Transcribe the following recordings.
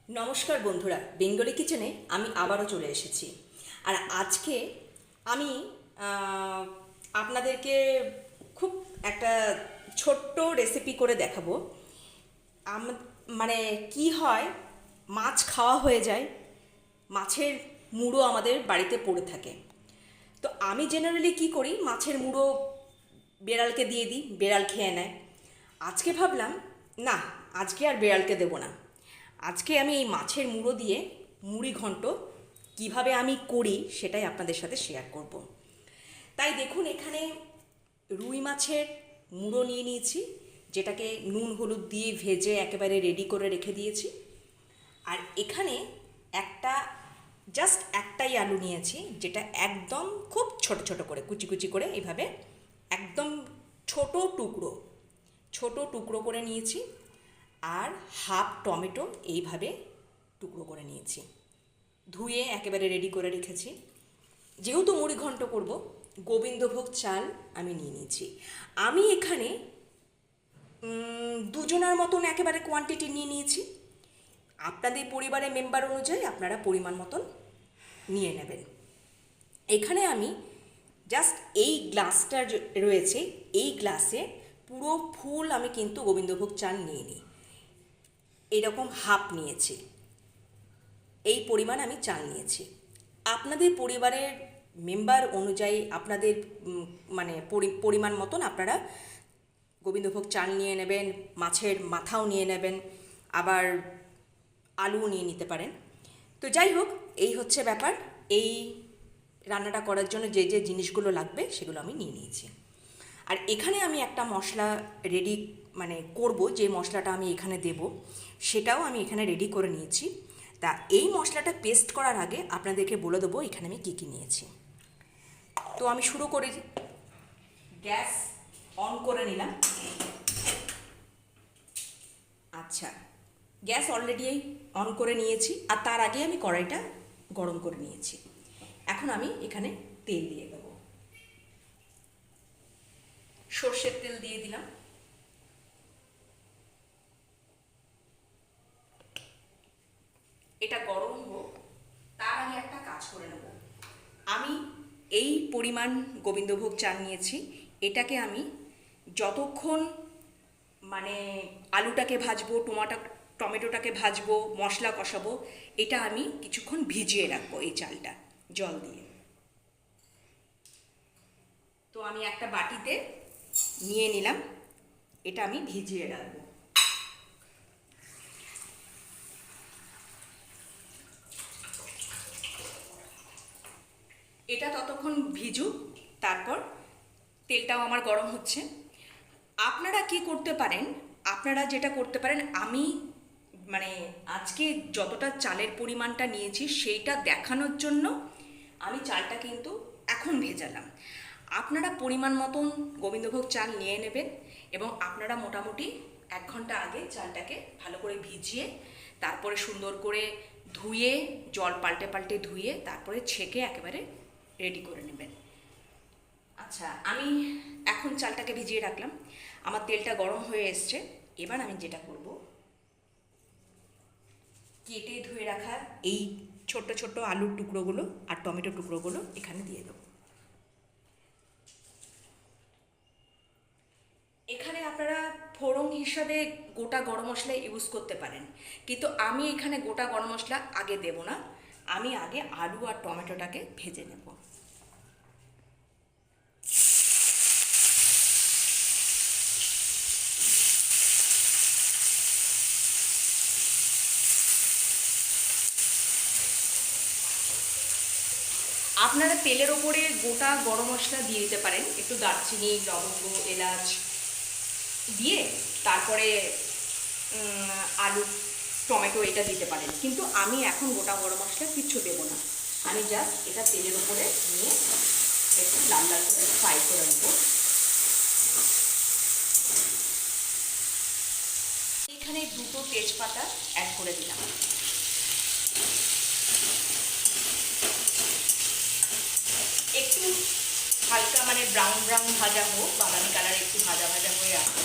নমস্কার বন্ধুরা, বেঙ্গলি কিচেনে আমি আবারও চলে এসেছি। আর আজকে আমি আহ, আপনাদেরকে খুব একটা ছোট্ট রেসিপি করে দেখাবো। মানে কি হয়, মাছ খাওয়া হয়ে যায়, মাছের মুড়ো আমাদের বাড়িতে পড়ে থাকে। তো আমি জেনারেলি কি করি, মাছের মুড়ো বেড়ালকে দিয়ে দিই, বেড়াল খেয়ে নেয়। আজকে ভাবলাম না, আজকে আর বেড়ালকে দেবো না, আজকে আমি এই মাছের মুড়ো দিয়ে মুড়ি ঘন্ট কিভাবে আমি করি সেটাই আপনাদের সাথে শেয়ার করব। তাই দেখুন, এখানে রুই মাছের মুড়ো নিয়ে নিয়েছি, যেটাকে নুন হলুদ দিয়ে ভেজে একেবারে রেডি করে রেখে দিয়েছি। আর এখানে একটা জাস্ট একটাই আলু নিয়েছি, যেটা একদম খুব ছোট ছোট করে কুচি কুচি করে এইভাবে একদম ছোট টুকরো ছোট টুকরো করে নিয়েছি। আর হাফ টমেটো এইভাবে টুকরো করে নিয়েছি, ধুয়ে একেবারে রেডি করে রেখেছি। যেহেতু মুড়ি ঘন্ট করব, গোবিন্দভোগ চাল আমি নিয়ে নিয়েছি। আমি এখানে দুজনার মতন একেবারে কোয়ান্টিটি নিয়ে নিয়েছি। আপনাদের পরিবারের মেম্বার অনুযায়ী আপনারা পরিমাণ মতন নিয়ে নেবেন। এখানে আমি জাস্ট এই গ্লাসটা রয়েছে, এই গ্লাসে পুরো ফুল আমি কিন্তু গোবিন্দভোগ চাল নিয়ে নিই, এরকম হাফ নিয়েছি। এই পরিমাণ আমি চাল নিয়েছি। আপনাদের পরিবারের মেম্বার অনুযায়ী আপনাদের মানে পরিমাণ মতন আপনারা গোবিন্দভোগ চাল নিয়ে নেবেন, মাছের মাথাও নিয়ে নেবেন, আবার আলুও নিয়ে নিতে পারেন। তো যাই হোক, এই হচ্ছে ব্যাপার। এই রান্নাটা করার জন্য যে যে জিনিসগুলো লাগবে সেগুলো আমি নিয়ে নিয়েছি। আর এখানে আমি একটা মশলা রেডি মানে করব, যে মশলাটা আমি এখানে দেব সেটাও আমি এখানে রেডি করে নিয়েছি। তা এই মশলাটা পেস্ট করার আগে আপনাদেরকে বলে দেবো এখানে আমি কী কী নিয়েছি। তো আমি শুরু করি, গ্যাস অন করে নিলাম। আচ্ছা, গ্যাস অলরেডি অন করে নিয়েছি, আর তার আগে আমি কড়াইটা গরম করে নিয়েছি। এখন আমি এখানে তেল দিয়ে দেবো, সর্ষের তেল দিয়ে দিলাম। এটা গরম হোক, তার আগে একটা কাজ করে নেব। আমি এই পরিমাণ গোবিন্দভোগ চাল নিয়েছি, এটাকে আমি যতক্ষণ মানে আলুটাকে ভাজবো, টমেটোটাকে ভাজবো, মশলা কষাবো, এটা আমি কিছুক্ষণ ভিজিয়ে রাখবো এই চালটা জল দিয়ে। তো আমি একটা বাটিতে নিয়ে নিলাম, এটা আমি ভিজিয়ে রাখবো। এটা ততক্ষণ ভিজুক, তারপর তেলটাও আমার গরম হচ্ছে। আপনারা কি করতে পারেন, আপনারা যেটা করতে পারেন, আমি মানে আজকে যতটা চালের পরিমাণটা নিয়েছি সেইটা দেখানোর জন্য আমি চালটা কিন্তু এখন ভেজালাম। আপনারা পরিমাণ মতন গোবিন্দভোগ চাল নিয়ে নেবেন, এবং আপনারা মোটামুটি 1 ঘন্টা আগে চালটাকে ভালো করে ভিজিয়ে তারপরে সুন্দর করে ধুয়ে, জল পাল্টে পাল্টে ধুয়ে তারপরে ছেঁকে একেবারে রেডি করে নেবেন। আচ্ছা, আমি এখন চালটাকে ভিজিয়ে রাখলাম, আমার তেলটা গরম হয়ে এসছে। এবার আমি যেটা করব, কেটে ধুয়ে রাখা এই ছোট্ট ছোট্ট আলুর টুকরোগুলো আর টমেটো টুকরোগুলো এখানে দিয়ে দেবো। এখানে আপনারা ফোড়ন হিসাবে গোটা গরম মশলা ইউজ করতে পারেন, কিন্তু আমি এখানে গোটা গরম মশলা আগে দেব না, আমি আগে আলু আর টমেটোটাকে ভেজে নেব। আপনারা তেলের ওপরে গোটা গরম মশলা দিয়ে দিতে পারেন, একটু দারচিনি, লবঙ্গ, এলাচ দিয়ে তারপরে আলু, টমেটো এটা দিতে পারেন, কিন্তু আমি এখন গোটা গরম মশলা কিচ্ছু দেবো না। আমি জাস্ট এটা তেলের ওপরে নিয়ে একটু লাল লাল করে ফ্রাই করে নেব। এখানে 2টো তেজপাতা অ্যাড করে দিলাম। একটু হালকা মানে ব্রাউন ব্রাউন ভাজা হোক, বাদামি কালার একটু ভাজা ভাজা হয়ে আসবে,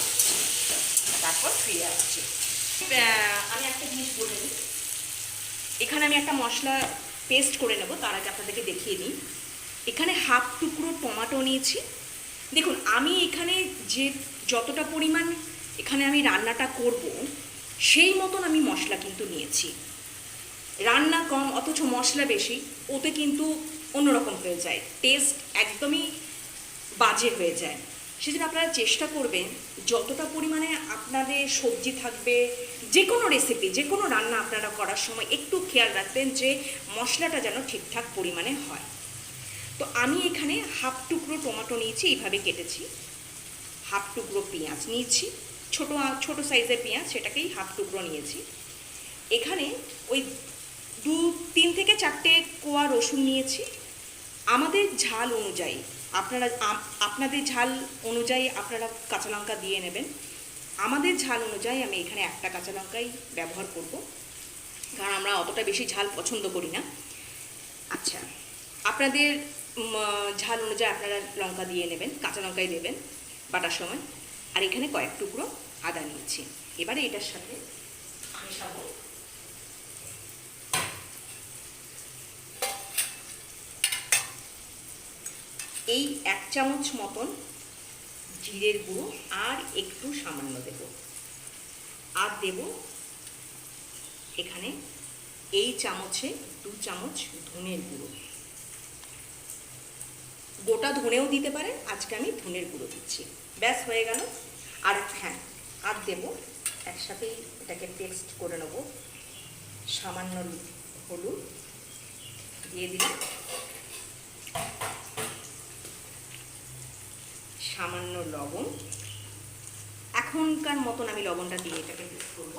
তারপর ফিরে আসছি। আমি একটা জিনিস বলে নিই, এখানে আমি একটা মশলা পেস্ট করে নেব, তার আগে আপনাদেরকে দেখিয়ে দিই। এখানে হাফ টুকরো টমেটো নিয়েছি। দেখুন আমি এখানে যে যতটা পরিমাণ এখানে আমি রান্নাটা করব সেই মতন আমি মশলা কিন্তু নিয়েছি। রান্না কম অথচ মশলা বেশি, ওতে কিন্তু অন্যরকম হয়ে যায়, টেস্ট একদমই বাজে হয়ে যায়। সেজন্য আপনারা চেষ্টা করবেন যতটা পরিমাণে আপনাদের সবজি থাকবে, যে কোনো রেসিপি, যে কোনো রান্না আপনারা করার সময় একটু খেয়াল রাখবেন যে মশলাটা যেন ঠিকঠাক পরিমাণে হয়। তো আমি এখানে হাফ টুকরো টমেটো নিয়েছি, এইভাবে কেটেছি। হাফ টুকরো পেঁয়াজ নিয়েছি, ছোট সাইজের পেঁয়াজ, সেটাকেই হাফ টুকরো নিয়েছি। এখানে ওই 3 থেকে 4টে কোয়া রসুন নিয়েছি। আমাদের ঝাল অনুযায়ী আপনাদের ঝাল অনুযায়ী আপনারা কাঁচা লঙ্কা দিয়ে নেবেন। আমাদের ঝাল অনুযায়ী আমি এখানে একটা কাঁচা লঙ্কাই ব্যবহার করব, কারণ আমরা অতটা বেশি ঝাল পছন্দ করি না। আচ্ছা, আপনাদের ঝাল অনুযায়ী আপনারা লঙ্কা দিয়ে নেবেন, কাঁচা লঙ্কাই দেবেন বাটার সময়। আর এখানে কয়েক টুকরো আদা নিয়েছি। এবারে এটার সাথে মেশাবো এই 1 চামচ মতন জিরের গুঁড়ো, আর একটু সামান্য দেব। আর দেব এখানে এই চামচে 2 চামচ ধনের গুঁড়ো। গোটা ধনেও দিতে পারেন, আজকে আমি ধনের গুঁড়ো দিচ্ছি। ব্যাস হয়ে গেল। আর হ্যাঁ, আর দেব একসাথেই, এটাকে পেস্ট করে নেব। সামান্য হলুদ দিয়ে দিলাম, সামান্য লবণ, এখনকার মতন আমি লবণটা দিয়ে এটাকে মিক্স করব।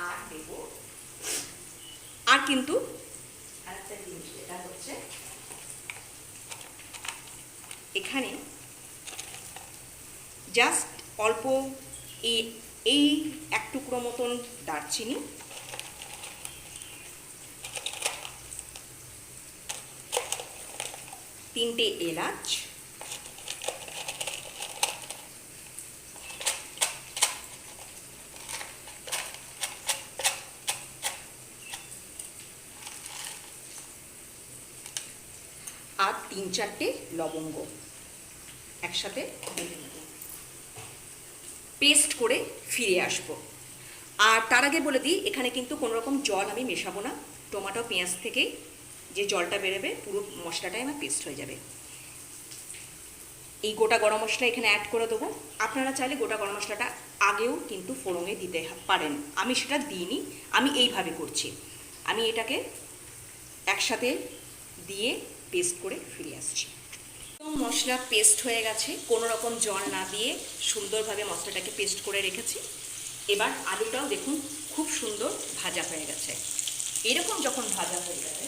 আর দেব, আর কিন্তু আরেকটা জিনিস, এটা হচ্ছে এখানে জাস্ট অল্প এই 1 টুকরো মতন দারচিনি, 3টে এলাচ, আর 3-4টে লবঙ্গ একসাথে পেস্ট করে ফিরে আসব। আর তার আগে বলে দিই, এখানে কিন্তু কোনো রকম জল আমি মেশাবো না। টমেটো পেঁয়াজ থেকে যে জলটা বেরোবে পুরো মশলাটাই আমার পেস্ট হয়ে যাবে। এই গোটা গরম মশলা এখানে অ্যাড করে দেবো। আপনারা চাইলে গোটা গরম মশলাটা আগেও কিন্তু ফোড়নে দিতে পারেন, আমি সেটা দিইনি, আমি এইভাবে করছি। আমি এটাকে একসাথে দিয়ে পেস্ট করে ফিরে আসছি। মশলা পেস্ট হয়ে গেছে, কোনো রকম জল না দিয়ে সুন্দরভাবে মশলাটাকে পেস্ট করে রেখেছি। এবার আলুটাও দেখুন খুব সুন্দর ভাজা হয়ে গেছে। এরকম যখন ভাজা হয়ে যাবে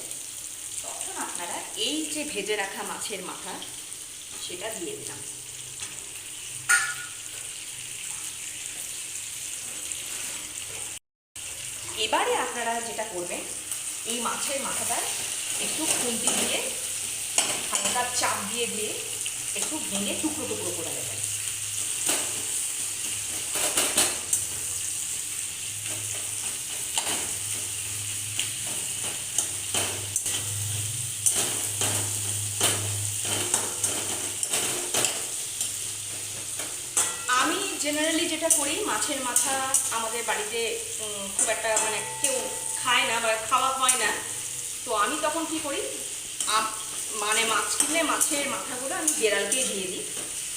তখন আপনারা এই যে ভেজে রাখা মাছের মাথা সেটা দিয়ে দিলাম। এবারে আপনারা যেটা করবেন, এই মাছের মাথাটা একটু খুন্তি দিয়ে হালকা চাপ দিয়ে দিয়ে একটু ভেঙে টুকরো টুকরো করে দেবেন। আমি জেনারেলি যেটা করি, মাছের মাথা আমাদের বাড়িতে খুব একটা মানে কেউ খায় না বা খাওয়া হয় না, তো আমি তখন কি করি, মানে মাছ কিনলে মাছের মাথাগুলো আমি বিড়ালকে দিয়ে দিই।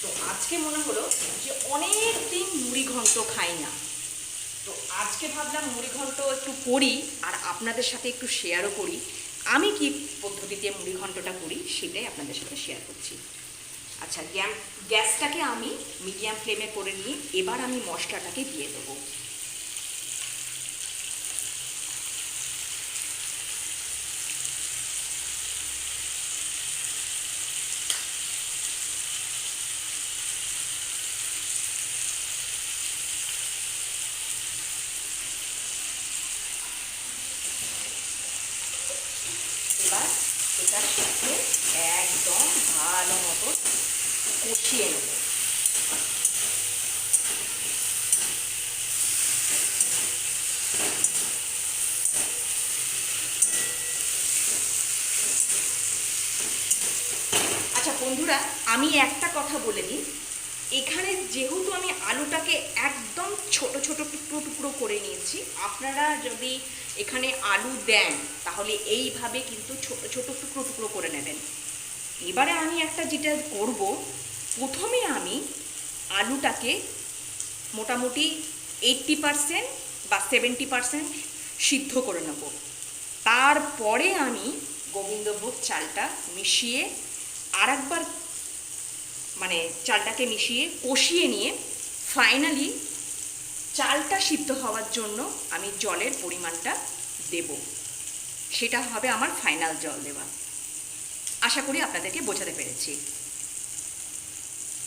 তো আজকে মনে হলো যে অনেক দিন মুড়ি ঘন্ট খাই না, তো আজকে ভাবলাম মুড়ি ঘন্ট একটু করি আর আপনাদের সাথে একটু শেয়ারও করি। আমি কি পদ্ধতিতে মুড়ি ঘন্টটা করি সেটাই আপনাদের সাথে শেয়ার করছি। আচ্ছা, গ্যাসটাকে আমি মিডিয়াম ফ্লেমে করে নিয়ে এবার আমি মশলাটাকে দিয়ে দেবো। এবার এটার সাথে একদম ভালো মতো কষিয়ে নেব। বন্ধুরা, আমি একটা কথা বলে নিই, এখানে যেহেতু আমি আলুটাকে একদম ছোট ছোট টুকরো টুকরো করে নিয়েছি, আপনারা যদি এখানে আলু দেন তাহলে এইভাবে কিন্তু ছোট ছোট টুকরো টুকরো করে নেবেন। এবারে আমি একটা যেটা করব, প্রথমে আমি আলুটাকে মোটামুটি 80% বা 70% সিদ্ধ করে নেব। তারপরে আমি গোবিন্দভোগ চালটা মিশিয়ে আরেকবার মানে চালটাকে মিশিয়ে কষিয়ে নিয়ে ফাইনালি চালটা সিদ্ধ হওয়ার জন্য আমি জলের পরিমাণটা দেব। সেটা হবে আমার ফাইনাল জল দেওয়া। আশা করি আপনাদেরকে বোঝাতে পেরেছি।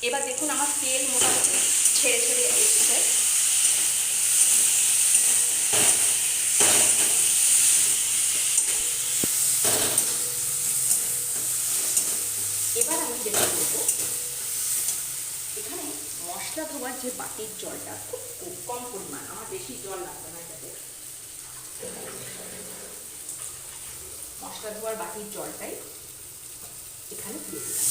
এবার দেখুন আমার তেল মোটামুটি ছেড়ে ছেড়ে এসেছে। এবার আমি যেটা করবো, এখানে মশলা ধোয়ার যে বাটির জলটা খুব কম পরিমাণ, আমার বেশি জল লাগবে না এটাতে। মশলা ধোয়ার বাটির জলটাই এখানে দিয়ে দিলাম।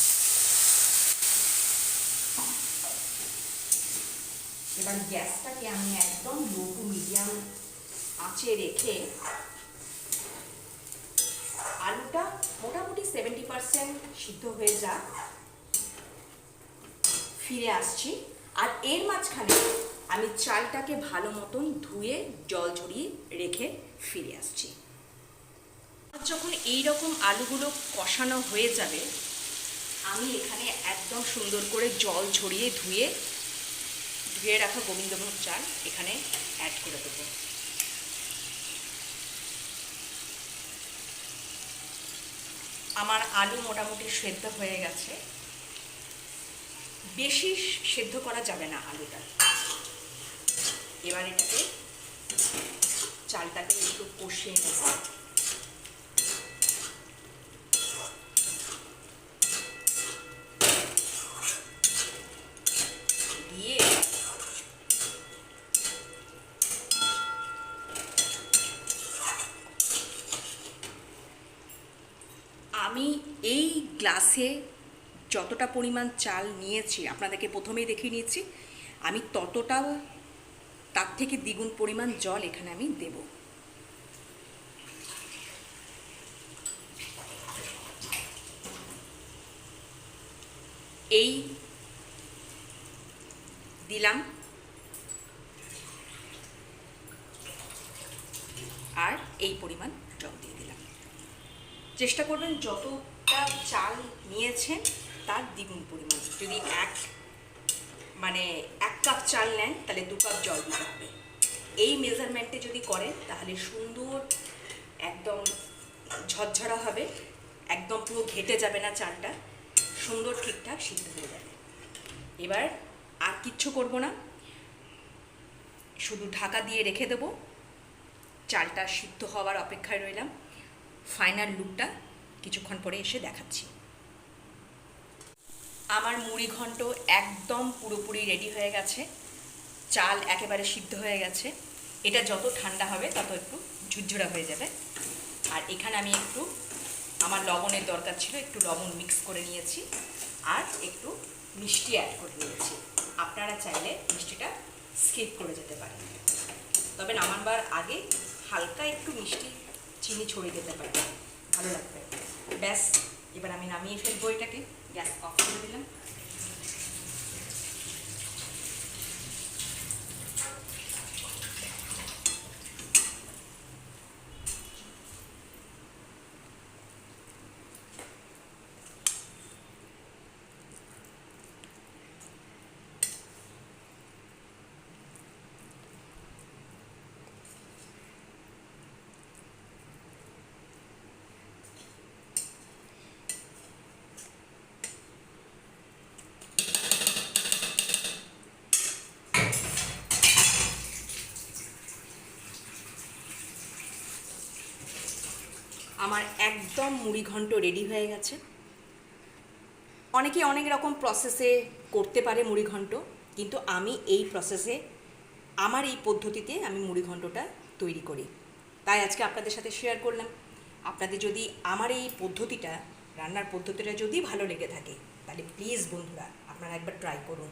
এবার গ্যাসটাকে আমি একদম লো টু মিডিয়াম আঁচে রেখে আলুটা মোটামুটি 70% সিদ্ধ হয়ে যাক, ফিরে আসছি। আর এর মাঝখানে আমি চালটাকে ভালো মতন ধুয়ে জল ঝরিয়ে রেখে ফিরে আসছি। যখন এইরকম আলুগুলো কষানো হয়ে যাবে, আমি এখানে একদম সুন্দর করে জল ঝরিয়ে ধুয়ে রাখা গোবিন্দভোগ চাল এখানে অ্যাড করে দেবো। আমার আলু মোটামুটি সেদ্ধ হয়ে গেছে, বেশি সেদ্ধ করা যাবে না আলুটা। এবার এটাকে চালটাকে একটু কষিয়ে নেব। দিয়ে আমি এই গ্লাসে যতটা পরিমাণ চাল নিয়েছি, আপনাদেরকে প্রথমেই দেখিয়ে নিয়েছি, আমি ততটা তার থেকে দ্বিগুণ পরিমাণ জল এখানে আমি দেব। এই দিলাম, আর এই পরিমাণ জল দিয়ে দিলাম। চেষ্টা করবেন যতটা চাল নিয়েছেন তার দ্বিগুণ পরিমাণ। যদি এক কাপ চাল নেন তাহলে 2 কাপ জল দিতে হবে। এই মেজারমেন্টে যদি করেন তাহলে সুন্দর একদম ঝরঝরা হবে, একদম পুরো ঘেটে যাবে না চালটা, সুন্দর ঠিকঠাক সিদ্ধ হয়ে যাবে। এবার আর কিচ্ছু করব না, শুধু ঢাকা দিয়ে রেখে দেবো। চালটা সিদ্ধ হওয়ার অপেক্ষায় রইলাম। ফাইনাল লুকটা কিছুক্ষণ পরে এসে দেখাচ্ছি। আমার মুড়ি ঘন্ট একদম পুরোপুরি রেডি হয়ে গেছে, চাল একেবারে সিদ্ধ হয়ে গেছে। এটা যত ঠান্ডা হবে তত একটু ঝুরঝুরা হয়ে যাবে। আর এখানে আমি একটু, আমার লবণের দরকার ছিল, একটু লবণ মিক্স করে নিয়েছি আর একটু মিষ্টি অ্যাড করে নিয়েছি। আপনারা চাইলে মিষ্টিটা স্কিপ করে যেতে পারেন, তবে নামাবার আগে হালকা একটু মিষ্টি চিনি ছড়িয়ে দিতে পারেন, ভালো লাগবে। ব্যাস, এবার আমি নামিয়ে ফেলবো এটাকে, গ্যাস অফ করে দিলাম। আমার একদম মুড়ি ঘন্ট রেডি হয়ে গেছে। অনেকে অনেক রকম প্রসেসে করতে পারে মুড়ি ঘন্ট, কিন্তু আমি এই প্রসেসে, আমার এই পদ্ধতিতে আমি মুড়ি ঘন্টটা তৈরি করি, তাই আজকে আপনাদের সাথে শেয়ার করলাম। আপনাদের যদি আমার এই পদ্ধতিটা, রান্নার পদ্ধতিটা যদি ভালো লেগে থাকে তাহলে প্লিজ বন্ধুরা আপনারা একবার ট্রাই করুন,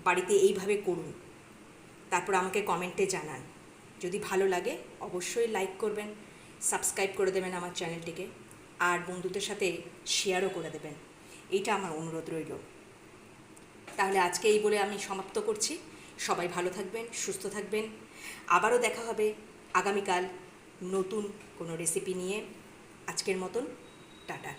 বাড়িতে এইভাবে করুন, তারপর আমাকে কমেন্টে জানান। যদি ভালো লাগে অবশ্যই লাইক করবেন, সাবস্ক্রাইব করে দেবেন আমার চ্যানেলটিকে, আর বন্ধুদের সাথে শেয়ারও করে দেবেন, এইটা আমার অনুরোধ রইল। তাহলে আজকে এই বলে আমি সমাপ্ত করছি। সবাই ভালো থাকবেন, সুস্থ থাকবেন। আবারও দেখা হবে আগামীকাল নতুন কোনো রেসিপি নিয়ে। আজকের মতন টাটা।